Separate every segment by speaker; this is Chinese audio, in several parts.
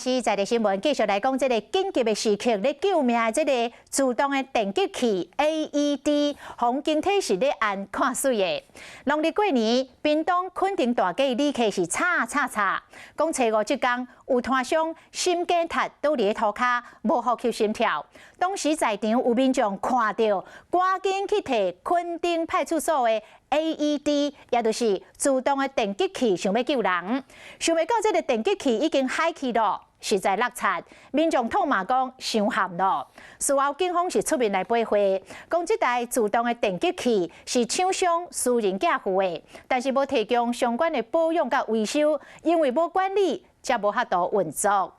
Speaker 1: 是在地新闻，继续来讲这个紧急的时刻咧救命的这个自动的电击器 AED， 红警体是咧按看水的。农历过年，屏东垦丁大街旅客是吵，讲初五这天有摊商心梗塌倒伫涂骹，无呼吸心跳。当时在场有民众看到，赶紧去摕垦丁派出所的 AED， 也就是自动的电击器，想要救人。想袂到这个电击器已经坏去了，实在落差。民众痛骂讲伤咸了。事后警方是出面来赔会，讲这台自动的电击器是厂商私人寄付的，但是无提供相关的保养甲维修，因为无管理，才无法度运作。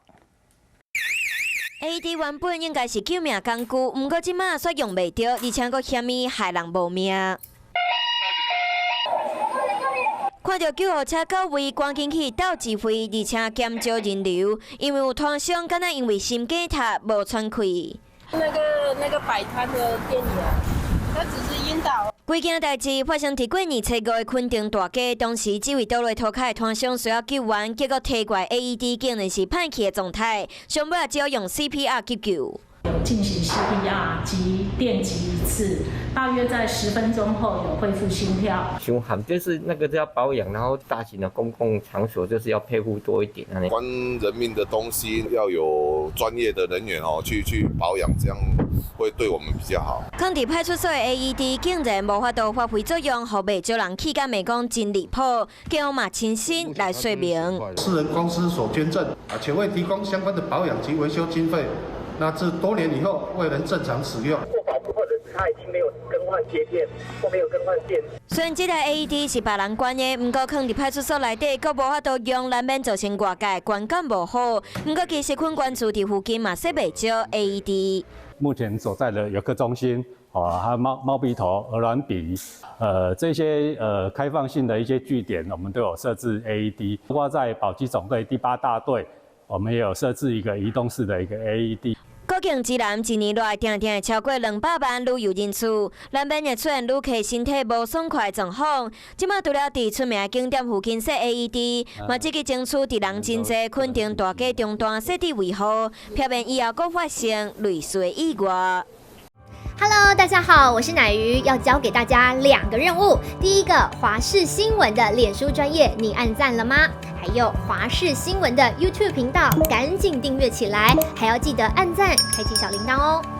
Speaker 2: AED 原本应该是救命工具，不过即马却用袂着，而且佫嫌伊害人无命。看到救护车到位，赶紧去倒指挥，而且减少人流，因为有摊商敢若因为心梗塌无喘气。
Speaker 3: 那个摆摊的店员，他只是晕倒。
Speaker 2: 规件代志发生伫过年初5的垦丁大街，当时这位倒落涂骹的摊商需要救援，结果提过 AED 竟然是歹去的状态，上尾也只有用 CPR 急救。
Speaker 4: 有进行 CPR 及电击一次，大约在10分钟后有恢复心跳。
Speaker 5: 伤寒就是那个要保养，然后大型的公共场所就是要配护多一点。
Speaker 6: 关人命的东西要有专业的人员去保养，这样会对我们比较好。
Speaker 2: 抗伫派出所的 AED 竟然无法度发挥作用，互袂少人气甲骂讲真离谱，警方嘛亲身来说明。
Speaker 7: 私人公司所捐赠，且未提供相关的保养及维修经费。那自多年以后未能正常使用，
Speaker 8: 或者是他已经没有更换接片或没有更换电。
Speaker 2: 虽然这台 AED 是别人管的，不过放伫派出所内底，阁无法度用，难免造成外界观感无好。不过其实垦关处伫附近嘛设袂少 AED。
Speaker 9: 目前所在的游客中心，还有猫鼻头、鹅銮鼻，这些开放性的一些据点，我们都有设置 AED。包括在保基总队第8大队，我们也有设置一个移动式的一个 AED。
Speaker 2: 国境之南一年来定定超过200万旅游人次，难免会出现旅客身体无爽快的状况。即马除了伫出名的景点附近设 AED， 嘛积极争取伫人真济垦丁大街中段设置维护，避免以后搁发生类似的意外。
Speaker 10: Hello， 大家好，我是乃瑜，要教给大家2个任务。第一个，华视新闻的脸书专页，你按赞了吗？还有华视新闻的 YouTube 频道，赶紧订阅起来，还要记得按赞，开启小铃铛哦。